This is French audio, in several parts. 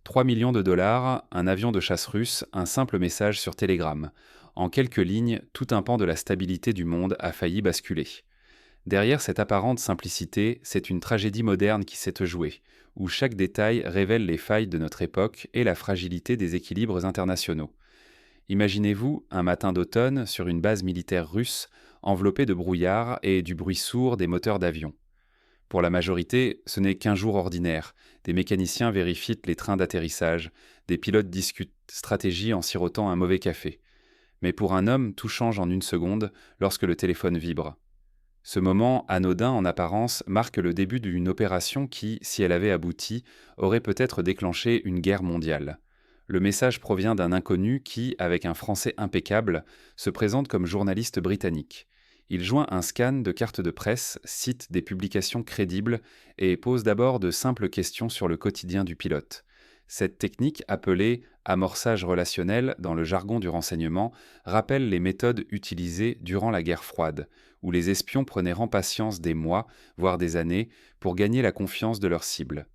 3 millions de dollars, un avion de chasse russe, un simple message sur Telegram. En quelques lignes, tout un pan de la stabilité du monde a failli basculer. Derrière cette apparente simplicité, c'est une tragédie moderne qui s'est jouée, où chaque détail révèle les failles de notre époque et la fragilité des équilibres internationaux. Imaginez-vous un matin d'automne sur une base militaire russe, enveloppée de brouillard et du bruit sourd des moteurs d'avion. Pour la majorité, ce n'est qu'un jour ordinaire. Des mécaniciens vérifient les trains d'atterrissage, des pilotes discutent stratégie en sirotant un mauvais café. Mais pour un homme, tout change en une seconde lorsque le téléphone vibre. Ce moment, anodin en apparence, marque le début d'une opération qui, si elle avait abouti, aurait peut-être déclenché une guerre mondiale. Le message provient d'un inconnu qui, avec un français impeccable, se présente comme journaliste britannique. Il joint un scan de cartes de presse, cite des publications crédibles et pose d'abord de simples questions sur le quotidien du pilote. Cette technique, appelée amorçage relationnel dans le jargon du renseignement, rappelle les méthodes utilisées durant la guerre froide, où les espions prenaient en patience des mois, voire des années, pour gagner la confiance de leurs cibles.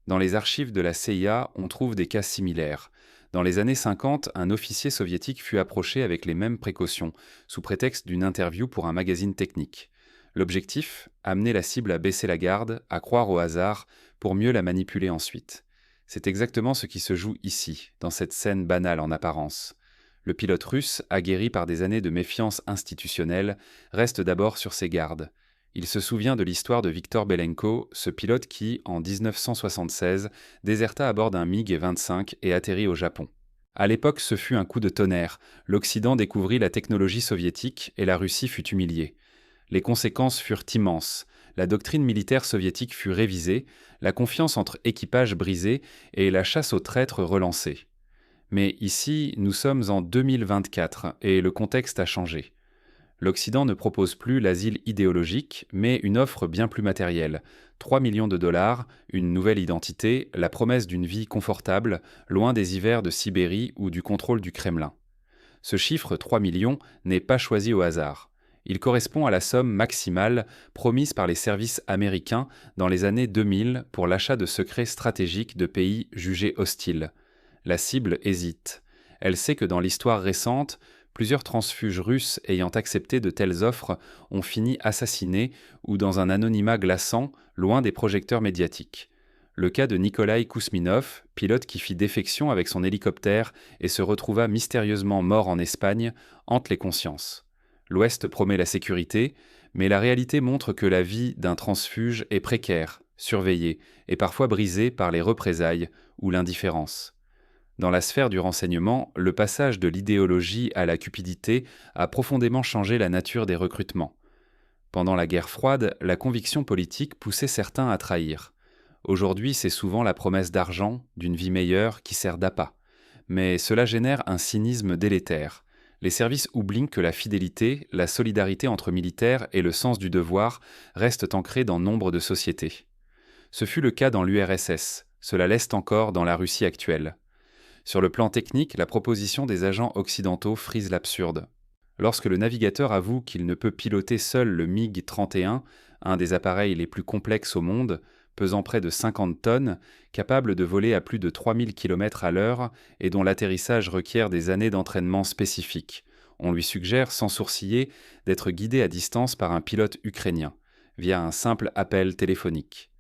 Dans les archives de la CIA, on trouve des cas similaires. Dans les années 50, un officier soviétique fut approché avec les mêmes précautions, sous prétexte d'une interview pour un magazine technique. L'objectif, amener la cible à baisser la garde, à croire au hasard, pour mieux la manipuler ensuite. C'est exactement ce qui se joue ici, dans cette scène banale en apparence. Le pilote russe, aguerri par des années de méfiance institutionnelle, reste d'abord sur ses gardes. Il se souvient de l'histoire de Viktor Belenko, ce pilote qui, en 1976, déserta à bord d'un MiG-25 et atterrit au Japon. À l'époque, ce fut un coup de tonnerre. L'Occident découvrit la technologie soviétique et la Russie fut humiliée. Les conséquences furent immenses. La doctrine militaire soviétique fut révisée, la confiance entre équipages brisée et la chasse aux traîtres relancée. Mais ici, nous sommes en 2024 et le contexte a changé. L'Occident ne propose plus l'asile idéologique, mais une offre bien plus matérielle. 3 millions de dollars, une nouvelle identité, la promesse d'une vie confortable, loin des hivers de Sibérie ou du contrôle du Kremlin. Ce chiffre, 3 millions, n'est pas choisi au hasard. Il correspond à la somme maximale promise par les services américains dans les années 2000 pour l'achat de secrets stratégiques de pays jugés hostiles. La cible hésite. Elle sait que dans l'histoire récente, plusieurs transfuges russes ayant accepté de telles offres ont fini assassinés ou dans un anonymat glaçant, loin des projecteurs médiatiques. Le cas de Nikolai Kousminov, pilote qui fit défection avec son hélicoptère et se retrouva mystérieusement mort en Espagne, hante les consciences. L'Ouest promet la sécurité, mais la réalité montre que la vie d'un transfuge est précaire, surveillée et parfois brisée par les représailles ou l'indifférence. Dans la sphère du renseignement, le passage de l'idéologie à la cupidité a profondément changé la nature des recrutements. Pendant la guerre froide, la conviction politique poussait certains à trahir. Aujourd'hui, c'est souvent la promesse d'argent, d'une vie meilleure, qui sert d'appât. Mais cela génère un cynisme délétère. Les services oublient que la fidélité, la solidarité entre militaires et le sens du devoir restent ancrés dans nombre de sociétés. Ce fut le cas dans l'URSS, cela l'est encore dans la Russie actuelle. Sur le plan technique, la proposition des agents occidentaux frise l'absurde. Lorsque le navigateur avoue qu'il ne peut piloter seul le MiG-31, un des appareils les plus complexes au monde, pesant près de 50 tonnes, capable de voler à plus de 3000 km à l'heure et dont l'atterrissage requiert des années d'entraînement spécifiques, on lui suggère sans sourciller d'être guidé à distance par un pilote ukrainien, via un simple appel téléphonique.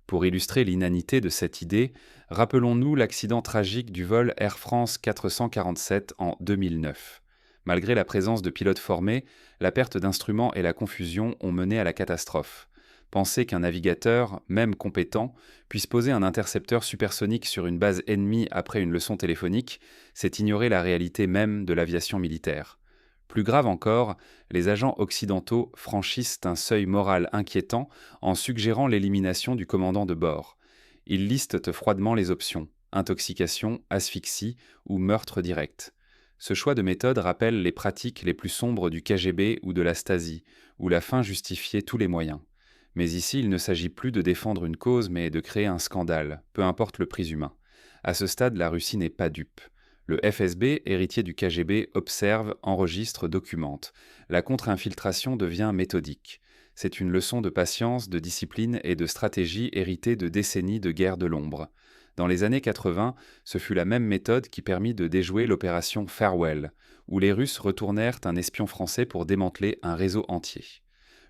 Pour illustrer l'inanité de cette idée, rappelons-nous l'accident tragique du vol Air France 447 en 2009. Malgré la présence de pilotes formés, la perte d'instruments et la confusion ont mené à la catastrophe. Penser qu'un navigateur, même compétent, puisse poser un intercepteur supersonique sur une base ennemie après une leçon téléphonique, c'est ignorer la réalité même de l'aviation militaire. Plus grave encore, les agents occidentaux franchissent un seuil moral inquiétant en suggérant l'élimination du commandant de bord. Ils listent froidement les options: intoxication, asphyxie ou meurtre direct. Ce choix de méthode rappelle les pratiques les plus sombres du KGB ou de la Stasi, où la fin justifiait tous les moyens. Mais ici, il ne s'agit plus de défendre une cause, mais de créer un scandale, peu importe le prix humain. À ce stade, la Russie n'est pas dupe. Le FSB, héritier du KGB, observe, enregistre, documente. La contre-infiltration devient méthodique. C'est une leçon de patience, de discipline et de stratégie héritée de décennies de guerre de l'ombre. Dans les années 80, ce fut la même méthode qui permit de déjouer l'opération Farewell, où les Russes retournèrent un espion français pour démanteler un réseau entier.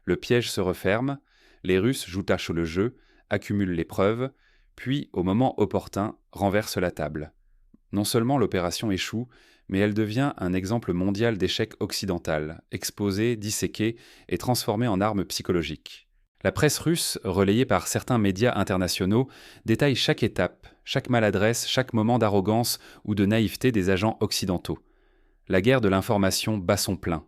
Le piège se referme, les Russes jouent à chaud le jeu, accumulent les preuves, puis, au moment opportun, renversent la table. Non seulement l'opération échoue, mais elle devient un exemple mondial d'échec occidental, exposé, disséqué et transformé en arme psychologique. La presse russe, relayée par certains médias internationaux, détaille chaque étape, chaque maladresse, chaque moment d'arrogance ou de naïveté des agents occidentaux. La guerre de l'information bat son plein.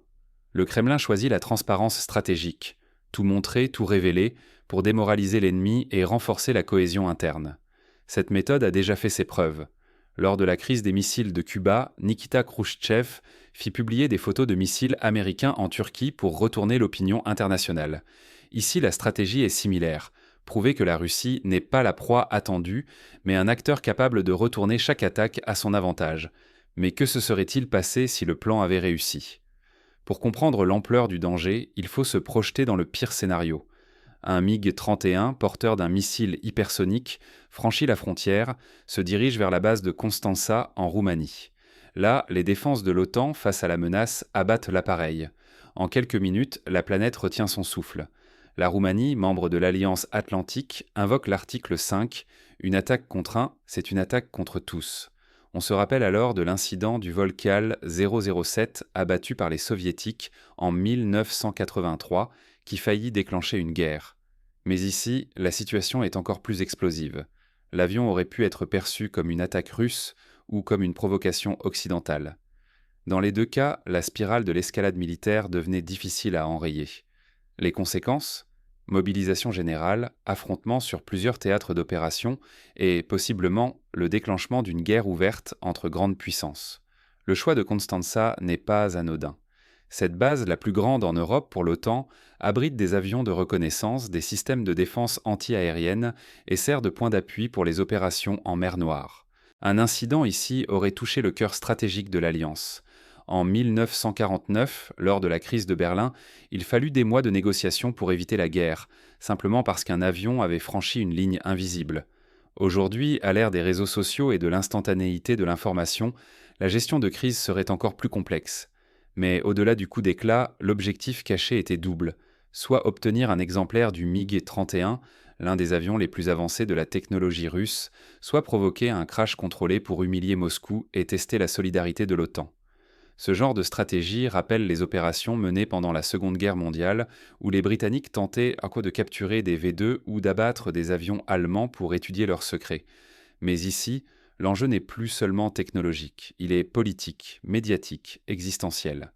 Le Kremlin choisit la transparence stratégique, tout montrer, tout révéler, pour démoraliser l'ennemi et renforcer la cohésion interne. Cette méthode a déjà fait ses preuves. Lors de la crise des missiles de Cuba, Nikita Khrouchtchev fit publier des photos de missiles américains en Turquie pour retourner l'opinion internationale. Ici, la stratégie est similaire. Prouver que la Russie n'est pas la proie attendue, mais un acteur capable de retourner chaque attaque à son avantage. Mais que se serait-il passé si le plan avait réussi ? Pour comprendre l'ampleur du danger, il faut se projeter dans le pire scénario. Un MiG-31, porteur d'un missile hypersonique, franchit la frontière, se dirige vers la base de Constanța en Roumanie. Là, les défenses de l'OTAN, face à la menace, abattent l'appareil. En quelques minutes, la planète retient son souffle. La Roumanie, membre de l'Alliance Atlantique, invoque l'article 5. Une attaque contre un, c'est une attaque contre tous. On se rappelle alors de l'incident du vol KAL 007 abattu par les Soviétiques en 1983, qui faillit déclencher une guerre. Mais ici, la situation est encore plus explosive. L'avion aurait pu être perçu comme une attaque russe ou comme une provocation occidentale. Dans les deux cas, la spirale de l'escalade militaire devenait difficile à enrayer. Les conséquences ? Mobilisation générale, affrontements sur plusieurs théâtres d'opération et, possiblement, le déclenchement d'une guerre ouverte entre grandes puissances. Le choix de Constanța n'est pas anodin. Cette base, la plus grande en Europe pour l'OTAN, abrite des avions de reconnaissance, des systèmes de défense anti-aérienne et sert de point d'appui pour les opérations en mer Noire. Un incident ici aurait touché le cœur stratégique de l'Alliance. En 1949, lors de la crise de Berlin, il fallut des mois de négociations pour éviter la guerre, simplement parce qu'un avion avait franchi une ligne invisible. Aujourd'hui, à l'ère des réseaux sociaux et de l'instantanéité de l'information, la gestion de crise serait encore plus complexe. Mais au-delà du coup d'éclat, l'objectif caché était double, soit obtenir un exemplaire du MiG-31, l'un des avions les plus avancés de la technologie russe, soit provoquer un crash contrôlé pour humilier Moscou et tester la solidarité de l'OTAN. Ce genre de stratégie rappelle les opérations menées pendant la Seconde Guerre mondiale, où les Britanniques tentaient de capturer des V2 ou d'abattre des avions allemands pour étudier leurs secrets. Mais ici, l'enjeu n'est plus seulement technologique, il est politique, médiatique, existentiel.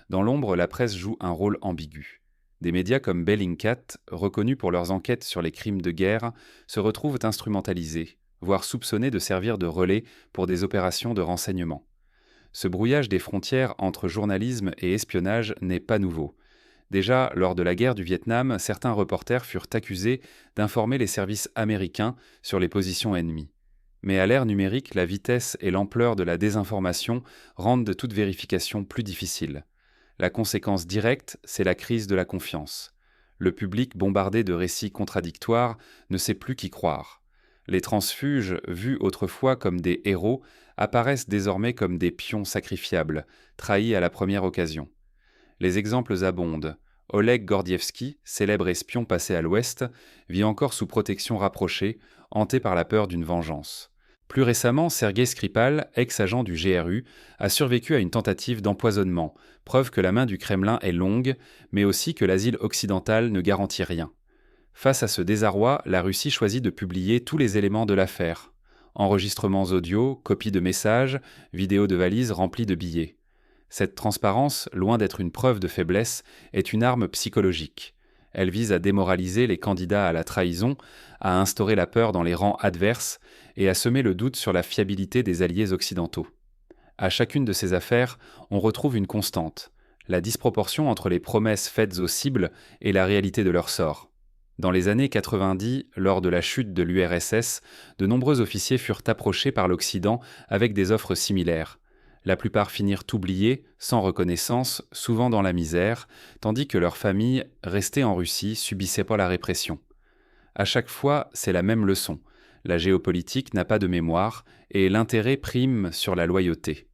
Dans l'ombre, la presse joue un rôle ambigu. Des médias comme Bellingcat, reconnus pour leurs enquêtes sur les crimes de guerre, se retrouvent instrumentalisés, voire soupçonnés de servir de relais pour des opérations de renseignement. Ce brouillage des frontières entre journalisme et espionnage n'est pas nouveau. Déjà, lors de la guerre du Vietnam, certains reporters furent accusés d'informer les services américains sur les positions ennemies. Mais à l'ère numérique, la vitesse et l'ampleur de la désinformation rendent toute vérification plus difficile. La conséquence directe, c'est la crise de la confiance. Le public, bombardé de récits contradictoires, ne sait plus qui croire. Les transfuges, vus autrefois comme des héros, apparaissent désormais comme des pions sacrifiables, trahis à la première occasion. Les exemples abondent. Oleg Gordievski, célèbre espion passé à l'Ouest, vit encore sous protection rapprochée, hanté par la peur d'une vengeance. Plus récemment, Sergei Skripal, ex-agent du GRU, a survécu à une tentative d'empoisonnement, preuve que la main du Kremlin est longue, mais aussi que l'asile occidental ne garantit rien. Face à ce désarroi, la Russie choisit de publier tous les éléments de l'affaire. Enregistrements audio, copies de messages, vidéos de valises remplies de billets. Cette transparence, loin d'être une preuve de faiblesse, est une arme psychologique. Elle vise à démoraliser les candidats à la trahison, à instaurer la peur dans les rangs adverses et à semer le doute sur la fiabilité des alliés occidentaux. À chacune de ces affaires, on retrouve une constante, la disproportion entre les promesses faites aux cibles et la réalité de leur sort. Dans les années 90, lors de la chute de l'URSS, de nombreux officiers furent approchés par l'Occident avec des offres similaires. La plupart finirent oubliés, sans reconnaissance, souvent dans la misère, tandis que leurs familles, restées en Russie, subissaient pas la répression. À chaque fois, c'est la même leçon. La géopolitique n'a pas de mémoire et l'intérêt prime sur la loyauté.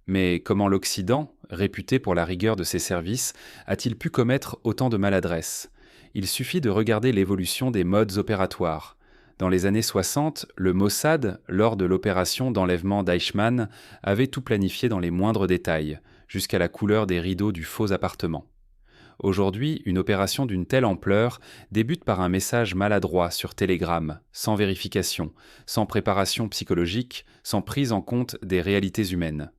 Mais comment l'Occident, réputé pour la rigueur de ses services, a-t-il pu commettre autant de maladresses? Il suffit de regarder l'évolution des modes opératoires. Dans les années 60, le Mossad, lors de l'opération d'enlèvement d'Eichmann, avait tout planifié dans les moindres détails, jusqu'à la couleur des rideaux du faux appartement. Aujourd'hui, une opération d'une telle ampleur débute par un message maladroit sur Telegram, sans vérification, sans préparation psychologique, sans prise en compte des réalités humaines.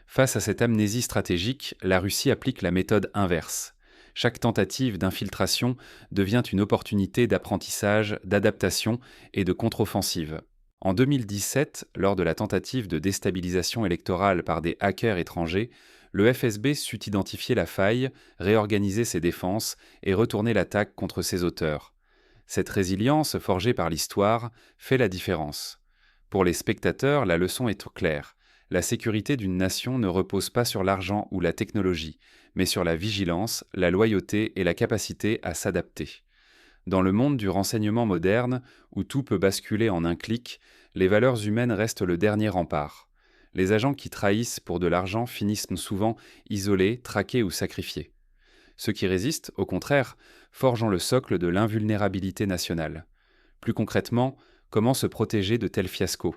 Face à cette amnésie stratégique, la Russie applique la méthode inverse. Chaque tentative d'infiltration devient une opportunité d'apprentissage, d'adaptation et de contre-offensive. En 2017, lors de la tentative de déstabilisation électorale par des hackers étrangers, le FSB sut identifier la faille, réorganiser ses défenses et retourner l'attaque contre ses auteurs. Cette résilience forgée par l'histoire fait la différence. Pour les spectateurs, la leçon est claire. La sécurité d'une nation ne repose pas sur l'argent ou la technologie, mais sur la vigilance, la loyauté et la capacité à s'adapter. Dans le monde du renseignement moderne, où tout peut basculer en un clic, les valeurs humaines restent le dernier rempart. Les agents qui trahissent pour de l'argent finissent souvent isolés, traqués ou sacrifiés. Ceux qui résistent, au contraire, forgent le socle de l'invulnérabilité nationale. Plus concrètement, comment se protéger de tels fiascos?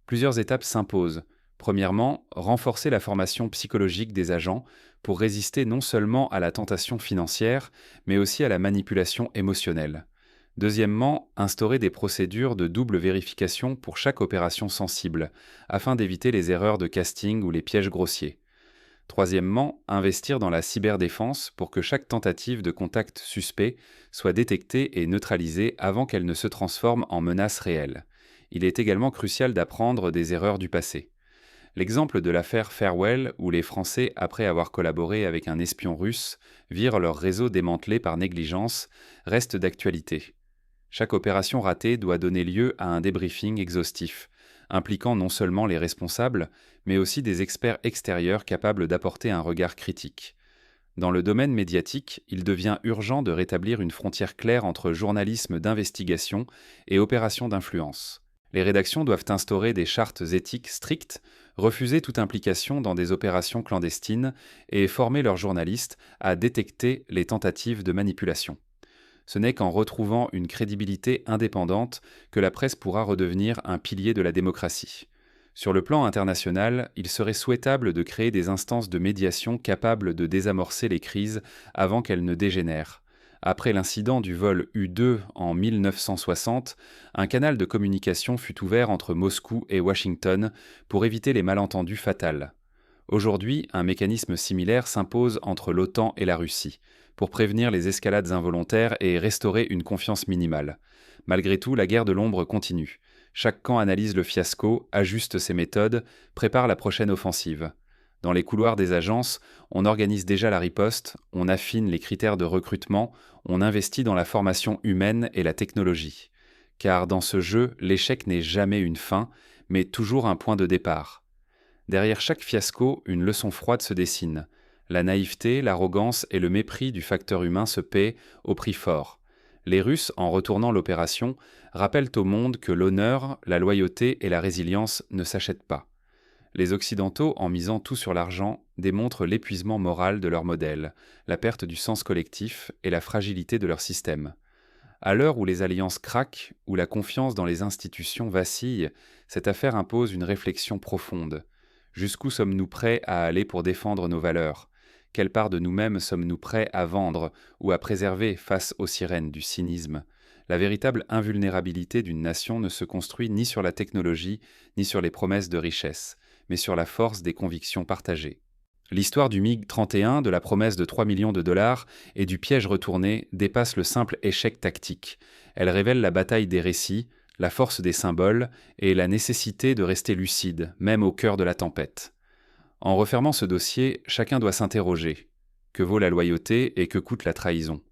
Plusieurs étapes s'imposent. Premièrement, renforcer la formation psychologique des agents pour résister non seulement à la tentation financière, mais aussi à la manipulation émotionnelle. Deuxièmement, instaurer des procédures de double vérification pour chaque opération sensible, afin d'éviter les erreurs de casting ou les pièges grossiers. Troisièmement, investir dans la cyberdéfense pour que chaque tentative de contact suspect soit détectée et neutralisée avant qu'elle ne se transforme en menace réelle. Il est également crucial d'apprendre des erreurs du passé. L'exemple de l'affaire Farewell, où les Français, après avoir collaboré avec un espion russe, virent leur réseau démantelé par négligence, reste d'actualité. Chaque opération ratée doit donner lieu à un débriefing exhaustif, impliquant non seulement les responsables, mais aussi des experts extérieurs capables d'apporter un regard critique. Dans le domaine médiatique, il devient urgent de rétablir une frontière claire entre journalisme d'investigation et opération d'influence. Les rédactions doivent instaurer des chartes éthiques strictes, refuser toute implication dans des opérations clandestines et former leurs journalistes à détecter les tentatives de manipulation. Ce n'est qu'en retrouvant une crédibilité indépendante que la presse pourra redevenir un pilier de la démocratie. Sur le plan international, il serait souhaitable de créer des instances de médiation capables de désamorcer les crises avant qu'elles ne dégénèrent. Après l'incident du vol U-2 en 1960, un canal de communication fut ouvert entre Moscou et Washington pour éviter les malentendus fatals. Aujourd'hui, un mécanisme similaire s'impose entre l'OTAN et la Russie, pour prévenir les escalades involontaires et restaurer une confiance minimale. Malgré tout, la guerre de l'ombre continue. Chaque camp analyse le fiasco, ajuste ses méthodes, prépare la prochaine offensive. Dans les couloirs des agences, on organise déjà la riposte, on affine les critères de recrutement, on investit dans la formation humaine et la technologie. Car dans ce jeu, l'échec n'est jamais une fin, mais toujours un point de départ. Derrière chaque fiasco, une leçon froide se dessine. La naïveté, l'arrogance et le mépris du facteur humain se paient au prix fort. Les Russes, en retournant l'opération, rappellent au monde que l'honneur, la loyauté et la résilience ne s'achètent pas. Les Occidentaux, en misant tout sur l'argent, démontrent l'épuisement moral de leur modèle, la perte du sens collectif et la fragilité de leur système. À l'heure où les alliances craquent, où la confiance dans les institutions vacille, cette affaire impose une réflexion profonde. Jusqu'où sommes-nous prêts à aller pour défendre nos valeurs? Quelle part de nous-mêmes sommes-nous prêts à vendre ou à préserver face aux sirènes du cynisme? La véritable invulnérabilité d'une nation ne se construit ni sur la technologie, ni sur les promesses de richesse, mais sur la force des convictions partagées. L'histoire du MiG-31, de la promesse de 3 millions de dollars et du piège retourné dépasse le simple échec tactique. Elle révèle la bataille des récits, la force des symboles et la nécessité de rester lucide, même au cœur de la tempête. En refermant ce dossier, chacun doit s'interroger. Que vaut la loyauté et que coûte la trahison?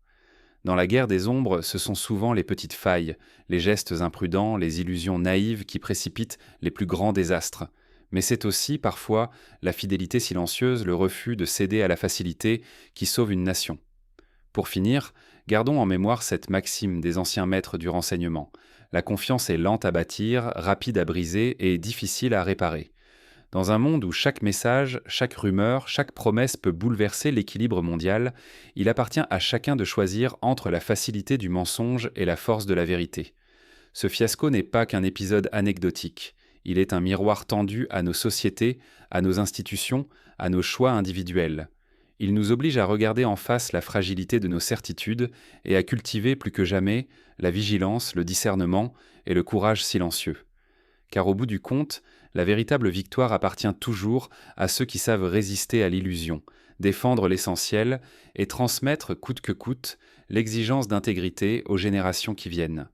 Dans la guerre des ombres, ce sont souvent les petites failles, les gestes imprudents, les illusions naïves qui précipitent les plus grands désastres. Mais c'est aussi, parfois, la fidélité silencieuse, le refus de céder à la facilité qui sauve une nation. Pour finir, gardons en mémoire cette maxime des anciens maîtres du renseignement. La confiance est lente à bâtir, rapide à briser et difficile à réparer. Dans un monde où chaque message, chaque rumeur, chaque promesse peut bouleverser l'équilibre mondial, il appartient à chacun de choisir entre la facilité du mensonge et la force de la vérité. Ce fiasco n'est pas qu'un épisode anecdotique. Il est un miroir tendu à nos sociétés, à nos institutions, à nos choix individuels. Il nous oblige à regarder en face la fragilité de nos certitudes et à cultiver plus que jamais la vigilance, le discernement et le courage silencieux. Car au bout du compte, la véritable victoire appartient toujours à ceux qui savent résister à l'illusion, défendre l'essentiel et transmettre coûte que coûte l'exigence d'intégrité aux générations qui viennent.